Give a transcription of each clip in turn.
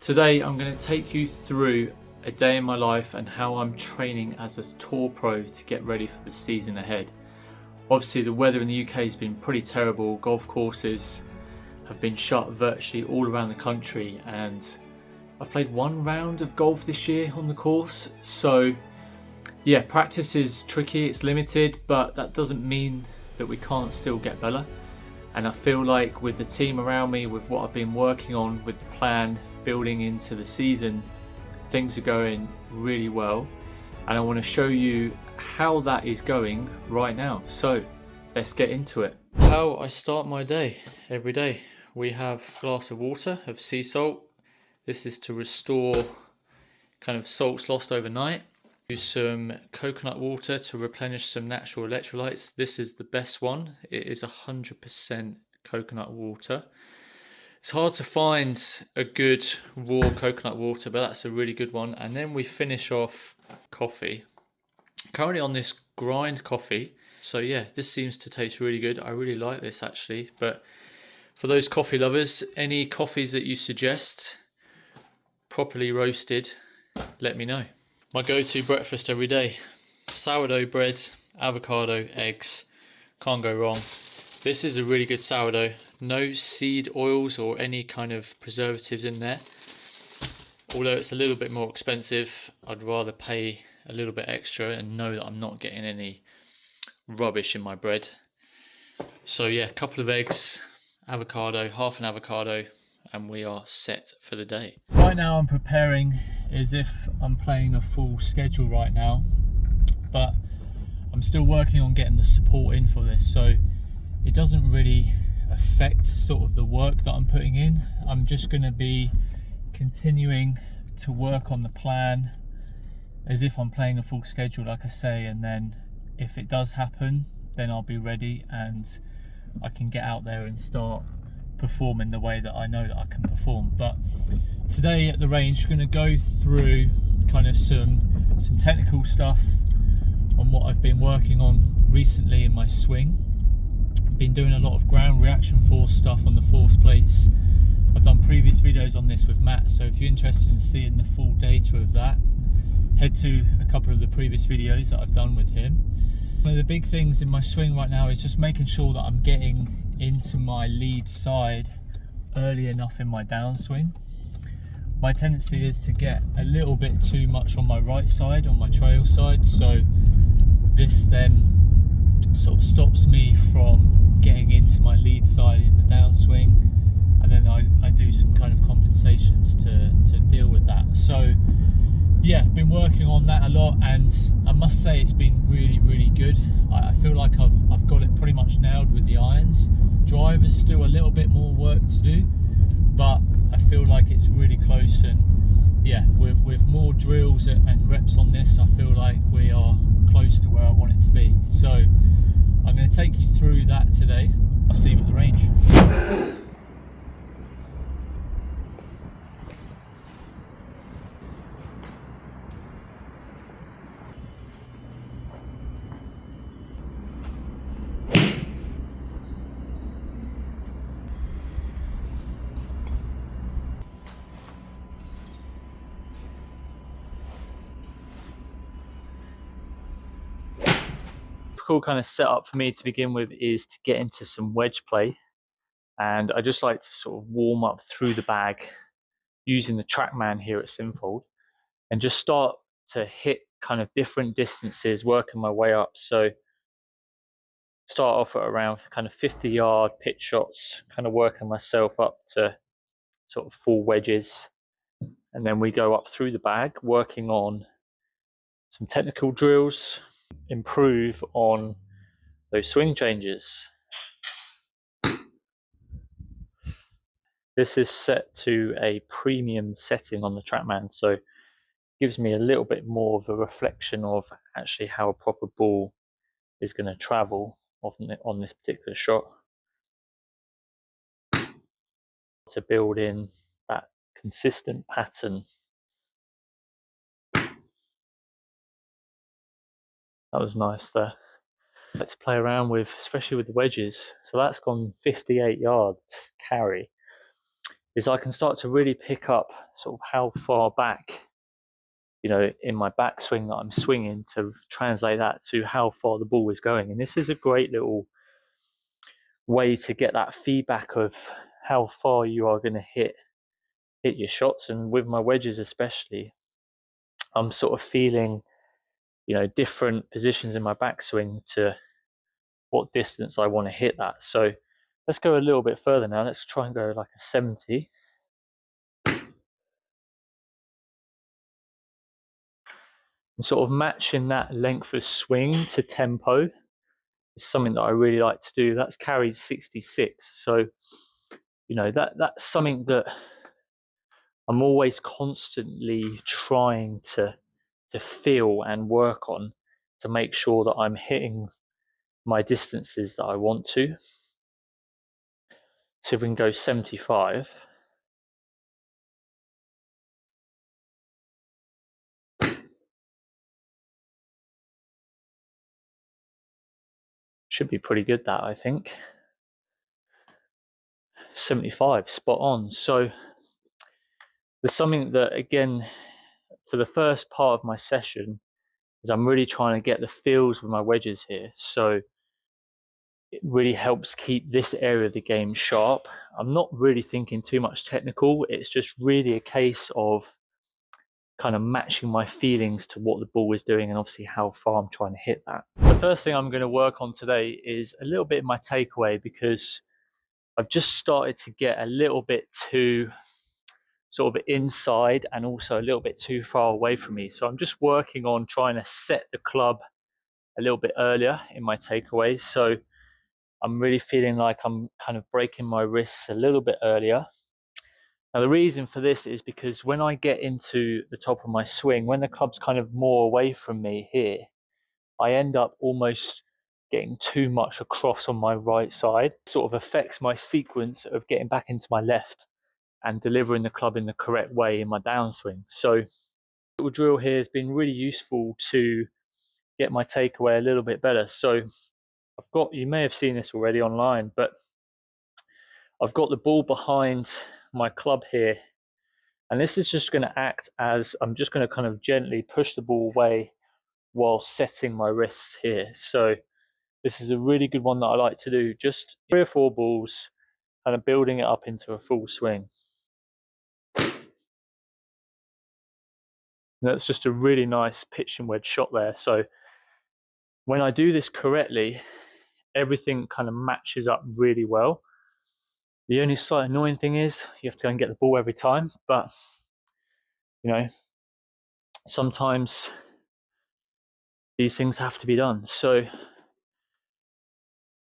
Today I'm going to take you through a day in my life and how I'm training as a tour pro to get ready for the season ahead. Obviously the weather in the UK has been pretty terrible. Golf courses have been shut virtually all around the country, and I've played one round of golf this year on the course. So yeah, practice is tricky, it's limited, but that doesn't mean that we can't still get better. And I feel like with the team around me, with what I've been working on, with the plan building into the season, things are going really well. And I want to show you how that is going right now. So let's get into it. How I start my day every day. We have a glass of water, of sea salt. This is to restore kind of salts lost overnight. Use some coconut water to replenish some natural electrolytes. This is the best one. It is 100% coconut water. It's hard to find a good raw coconut water, but that's a really good one. And then we finish off coffee. Currently on this grind coffee. So yeah, this seems to taste really good. I really like this actually. But for those coffee lovers, any coffees that you suggest, properly roasted, let me know. My go-to breakfast every day: sourdough bread, avocado, eggs. Can't go wrong. This is a really good sourdough. No seed oils or any kind of preservatives in there. Although it's a little bit more expensive, I'd rather pay a little bit extra and know that I'm not getting any rubbish in my bread. So yeah, a couple of eggs, avocado, half an avocado, and we are set for the day. Right now I'm preparing as if I'm playing a full schedule right now, but I'm still working on getting the support in for this, so it doesn't really affect sort of the work that I'm putting in. I'm just going to be continuing to work on the plan as if I'm playing a full schedule, like I say, and then if it does happen, then I'll be ready and I can get out there and start performing the way that I know that I can perform. But today at the range, we're going to go through kind of some technical stuff on what I've been working on recently in my swing. I've been doing a lot of ground reaction force stuff on the force plates. I've done previous videos on this with Matt, so if you're interested in seeing the full data of that, head to a couple of the previous videos that I've done with him. One of the big things in my swing right now is just making sure that I'm getting into my lead side early enough in my downswing. My tendency is to get a little bit too much on my right side, on my trail side, so this then sort of stops me from getting into my lead side in the downswing, and then I do some kind of compensations to deal with that. So yeah, been working on that a lot, and I must say it's been really good. I feel like I've got it pretty much nailed with the irons. Driver's still a little bit more work to do, but I feel like it's really close, and yeah, with more drills and reps on this, I feel like we are close to where I want it to be. So I'm going to take you through that today. I'll see you at the range. Cool kind of setup for me to begin with is to get into some wedge play, and I just like to sort of warm up through the bag using the TrackMan here at Sinfold, and just start to hit kind of different distances, working my way up. So start off at around kind of 50-yard pitch shots, kind of working myself up to sort of full wedges, and then we go up through the bag working on some technical drills, improve on those swing changes. This is set to a premium setting on the TrackMan, so it gives me a little bit more of a reflection of actually how a proper ball is going to travel on this particular shot, to build in that consistent pattern. That was nice there. Let's play around with, especially with the wedges. So that's gone 58 yards carry. is I can start to really pick up sort of how far back, in my backswing that I'm swinging, to translate that to how far the ball is going. And this is a great little way to get that feedback of how far you are going to hit your shots. And with my wedges especially, I'm sort of feeling, different positions in my backswing to what distance I want to hit that. So let's go a little bit further now. Let's try and go like a 70. And sort of matching that length of swing to tempo is something that I really like to do. That's carried 66. So, that's something that I'm always constantly trying to feel and work on to make sure that I'm hitting my distances that I want to. So if we can go 75. Should be pretty good, that, I think. 75, spot on. So there's something that, again, for the first part of my session, is I'm really trying to get the feels with my wedges here. So it really helps keep this area of the game sharp. I'm not really thinking too much technical. It's just really a case of kind of matching my feelings to what the ball is doing and obviously how far I'm trying to hit that. The first thing I'm going to work on today is a little bit of my takeaway, because I've just started to get a little bit too sort of inside and also a little bit too far away from me. So I'm just working on trying to set the club a little bit earlier in my takeaways. So I'm really feeling like I'm kind of breaking my wrists a little bit earlier. Now, the reason for this is because when I get into the top of my swing, when the club's kind of more away from me here, I end up almost getting too much across on my right side. It sort of affects my sequence of getting back into my left and delivering the club in the correct way in my downswing. So the little drill here has been really useful to get my takeaway a little bit better. So you may have seen this already online, but I've got the ball behind my club here, and this is just going to act as I'm just going to kind of gently push the ball away while setting my wrists here. So this is a really good one that I like to do, just 3 or 4 balls, kind of building it up into a full swing. That's just a really nice pitch and wedge shot there. So when I do this correctly, everything kind of matches up really well. The only slight annoying thing is you have to go and get the ball every time, but sometimes these things have to be done. So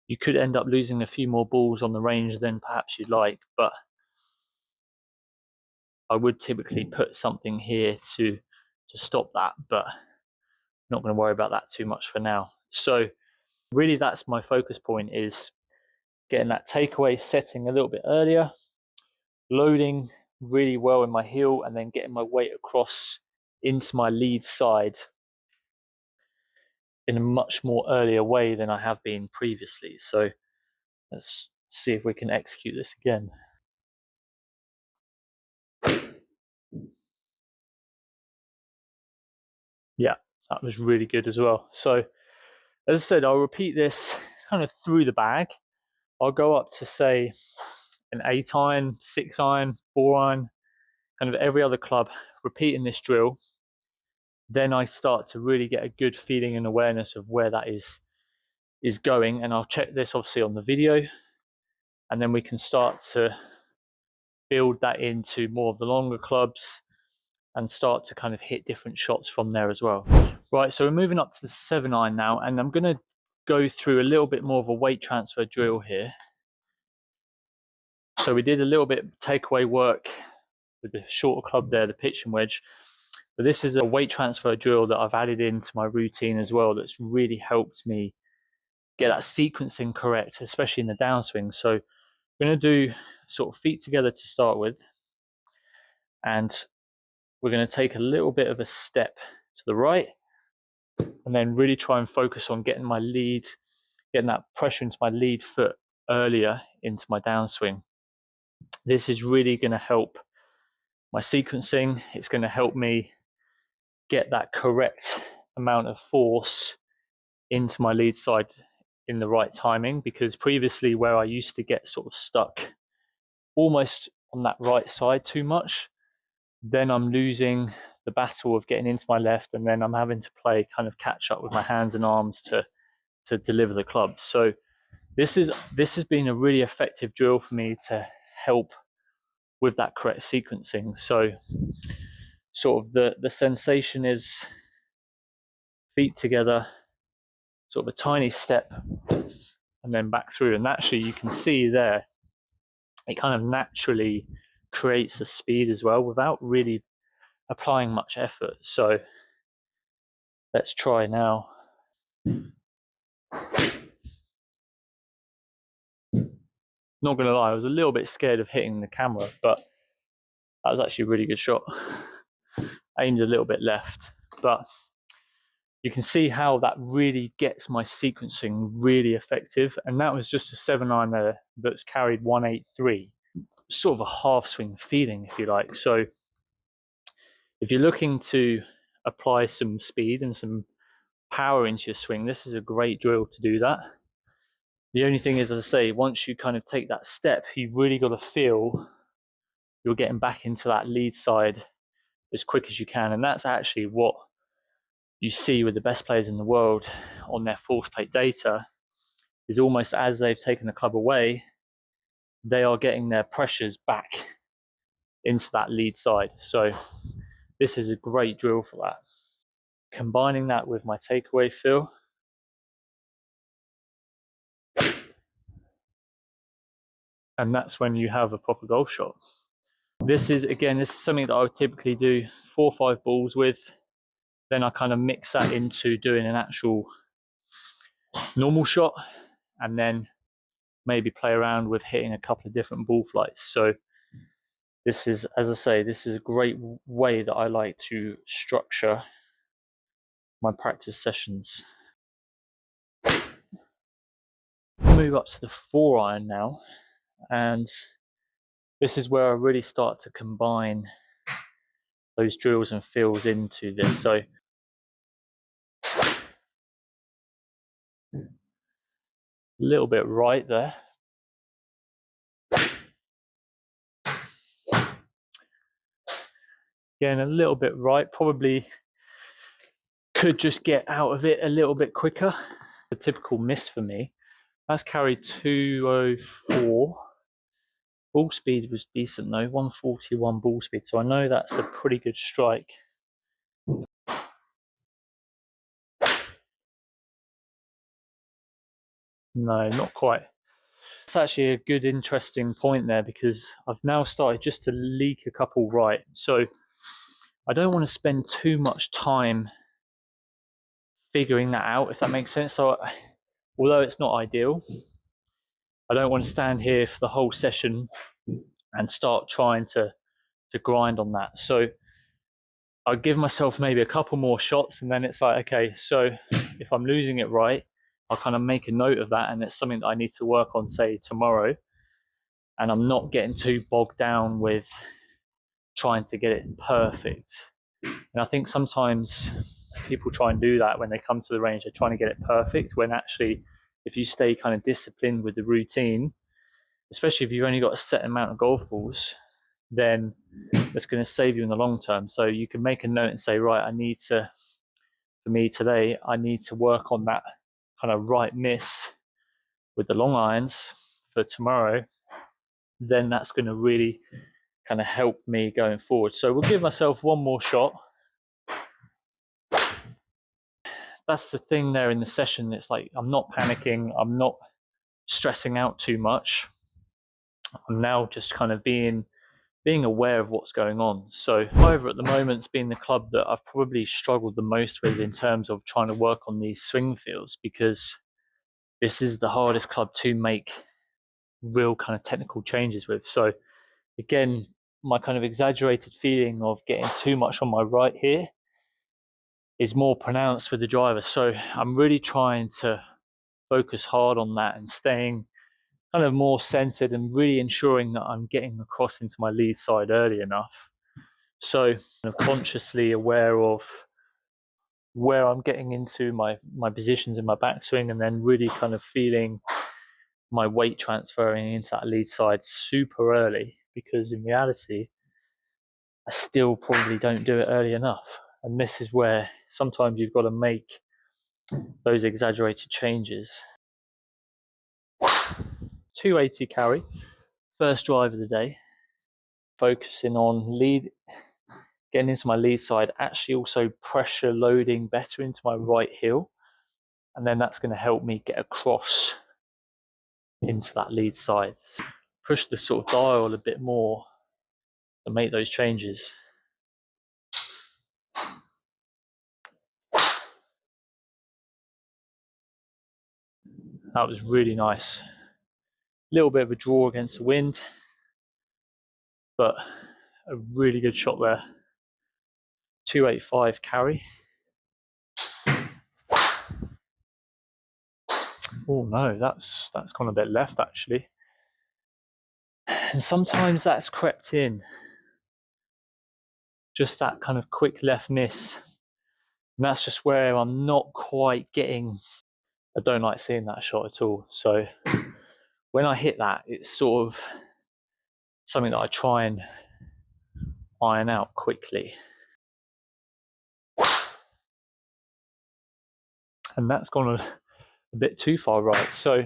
you could end up losing a few more balls on the range than perhaps you'd like, but I would typically put something here to stop that, but I'm not going to worry about that too much for now. So really that's my focus point, is getting that takeaway setting a little bit earlier, loading really well in my heel, and then getting my weight across into my lead side in a much more earlier way than I have been previously. So let's see if we can execute this again. Yeah, that was really good as well. So as I said, I'll repeat this kind of through the bag. I'll go up to, say, an 8 iron, 6 iron, 4 iron, kind of every other club, repeating this drill. Then I start to really get a good feeling and awareness of where that is going, and I'll check this obviously on the video, and then we can start to build that into more of the longer clubs and start to kind of hit different shots from there as well. Right, so we're moving up to the 7 iron now, and I'm going to go through a little bit more of a weight transfer drill here. So we did a little bit of takeaway work with the shorter club there, the pitch and wedge, but this is a weight transfer drill that I've added into my routine as well, that's really helped me get that sequencing correct, especially in the downswing. So we're going to do sort of feet together to start with, and we're going to take a little bit of a step to the right, and then really try and focus on getting that pressure into my lead foot earlier into my downswing. This is really going to help my sequencing. It's going to help me get that correct amount of force into my lead side in the right timing, because previously where I used to get sort of stuck almost on that right side too much, then I'm losing the battle of getting into my left, and then I'm having to play kind of catch up with my hands and arms to deliver the club. So this has been a really effective drill for me to help with that correct sequencing. So sort of the sensation is feet together, sort of a tiny step, and then back through. And actually you can see there, it kind of naturally creates the speed as well without really applying much effort. So let's try now. Not gonna lie, I was a little bit scared of hitting the camera, but that was actually a really good shot. Aimed a little bit left, but you can see how that really gets my sequencing really effective. And that was just a 7-iron there that's carried 183, sort of a half swing feeling, if you like. So if you're looking to apply some speed and some power into your swing, this is a great drill to do that. The only thing is, as I say, once you kind of take that step, you've really got to feel you're getting back into that lead side as quick as you can. And that's actually what you see with the best players in the world on their force plate data, is almost as they've taken the club away, they are getting their pressures back into that lead side. So this is a great drill for that. Combining that with my takeaway feel, and that's when you have a proper golf shot. This is something that I would typically do 4 or 5 balls with. Then I kind of mix that into doing an actual normal shot, and then maybe play around with hitting a couple of different ball flights. So this is, as I say, this is a great way that I like to structure my practice sessions. Move up to the 4-iron now, and this is where I really start to combine those drills and feels into this. So a little bit right there. Again, a little bit right, probably could just get out of it a little bit quicker. The typical miss for me. That's carried 204. Ball speed was decent though, 141 ball speed. So I know that's a pretty good strike. No, not quite. It's actually a good, interesting point there, because I've now started just to leak a couple right. So I don't want to spend too much time figuring that out, if that makes sense. So although it's not ideal, I don't want to stand here for the whole session and start trying to grind on that. So I'll give myself maybe a couple more shots, and then it's like, okay, so if I'm losing it right, I'll kind of make a note of that, and it's something that I need to work on, say, tomorrow. And I'm not getting too bogged down with trying to get it perfect. And I think sometimes people try and do that when they come to the range. They're trying to get it perfect, when actually, if you stay kind of disciplined with the routine, especially if you've only got a set amount of golf balls, then that's going to save you in the long term. So you can make a note and say, right, for me today, I need to work on that kind of right miss with the long irons for tomorrow. Then that's going to really kind of help me going forward. So we'll give myself one more shot. That's the thing there in the session. It's like, I'm not panicking. I'm not stressing out too much. I'm now just kind of being aware of what's going on. So however, at the moment, it's been the club that I've probably struggled the most with in terms of trying to work on these swing feels, because this is the hardest club to make real kind of technical changes with. So again, my kind of exaggerated feeling of getting too much on my right here is more pronounced with the driver. So I'm really trying to focus hard on that and staying kind of more centered and really ensuring that I'm getting across into my lead side early enough. So I'm consciously aware of where I'm getting into my positions in my backswing, and then really kind of feeling my weight transferring into that lead side super early, because in reality, I still probably don't do it early enough. And this is where sometimes you've got to make those exaggerated changes. 280 carry, first drive of the day, focusing on lead, getting into my lead side, actually also pressure loading better into my right heel. And then that's going to help me get across into that lead side. Push the sort of dial a bit more to make those changes. That was really nice. A little bit of a draw against the wind, but a really good shot there. 285 carry. Oh no, that's gone a bit left actually. And sometimes that's crept in. Just that kind of quick left miss. And that's just where I'm not quite getting. I don't like seeing that shot at all. So when I hit that, it's sort of something that I try and iron out quickly. And that's gone a bit too far right. So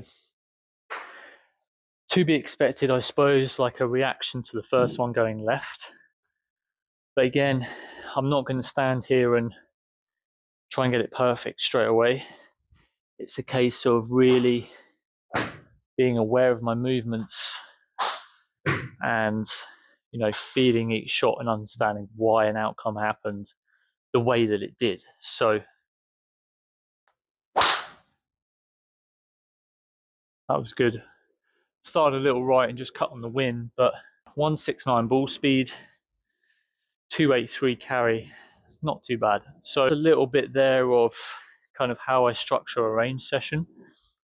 to be expected, I suppose, like a reaction to the first one going left. But again, I'm not going to stand here and try and get it perfect straight away. It's a case of really being aware of my movements and, you know, feeling each shot and understanding why an outcome happened the way that it did. So that was good. Started a little right and just cut on the wind, but 169 ball speed, 283 carry, not too bad. So a little bit there of kind of how I structure a range session.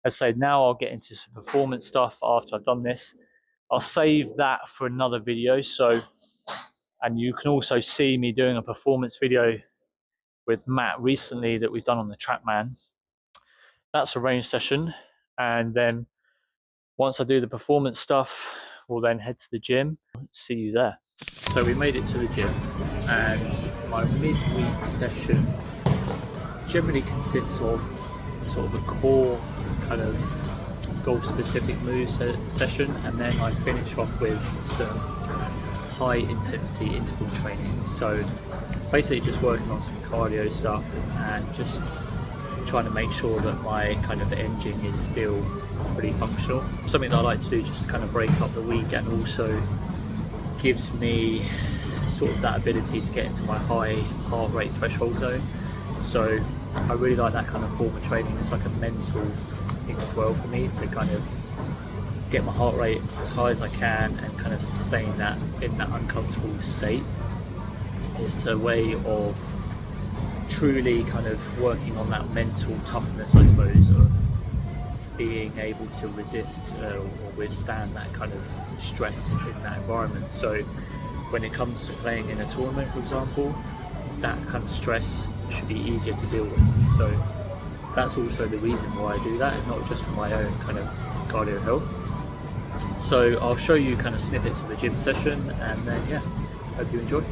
I'd say now I'll get into some performance stuff after I've done this. I'll save that for another video. So, and you can also see me doing a performance video with Matt recently that we've done on the TrackMan. That's a range session. And then once I do the performance stuff, we'll then head to the gym. See you there. So we made it to the gym, and my midweek session generally consists of sort of a core kind of golf specific moves session, and then I finish off with some high intensity interval training. So basically just working on some cardio stuff and just trying to make sure that my kind of engine is still pretty functional. Something that I like to do just to kind of break up the week, and also gives me sort of that ability to get into my high heart rate threshold zone. So I really like that kind of form of training. It's like a mental thing as well for me to kind of get my heart rate as high as I can and kind of sustain that in that uncomfortable state. It's a way of truly kind of working on that mental toughness, I suppose, of being able to resist or withstand that kind of stress in that environment. So when it comes to playing in a tournament, for example, that kind of stress should be easier to deal with. So that's also the reason why I do that, and not just for my own kind of cardio health. So I'll show you kind of snippets of the gym session, and then yeah, hope you enjoy.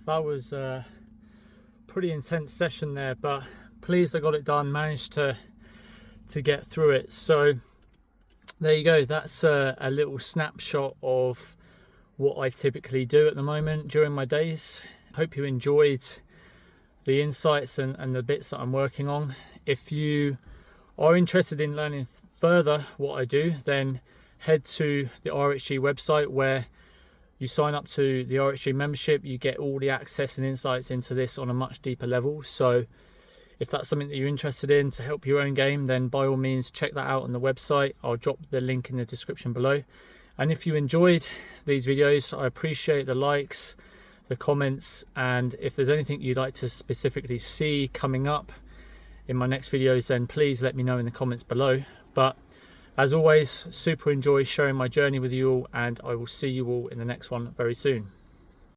that was a pretty intense session there, but pleased I got it done, managed to get through it. So there you go, that's a little snapshot of what I typically do at the moment during my days. Hope you enjoyed the insights and the bits that I'm working on. If you are interested in learning further what I do, then head to the RHG website, where you sign up to the RHG membership. You get all the access and insights into this on a much deeper level. So if that's something that you're interested in to help your own game, then by all means check that out on the website. I'll drop the link in the description below. And if you enjoyed these videos, I appreciate the likes, the comments, and if there's anything you'd like to specifically see coming up in my next videos, then please let me know in the comments below. But as always, super enjoy sharing my journey with you all, and I will see you all in the next one very soon.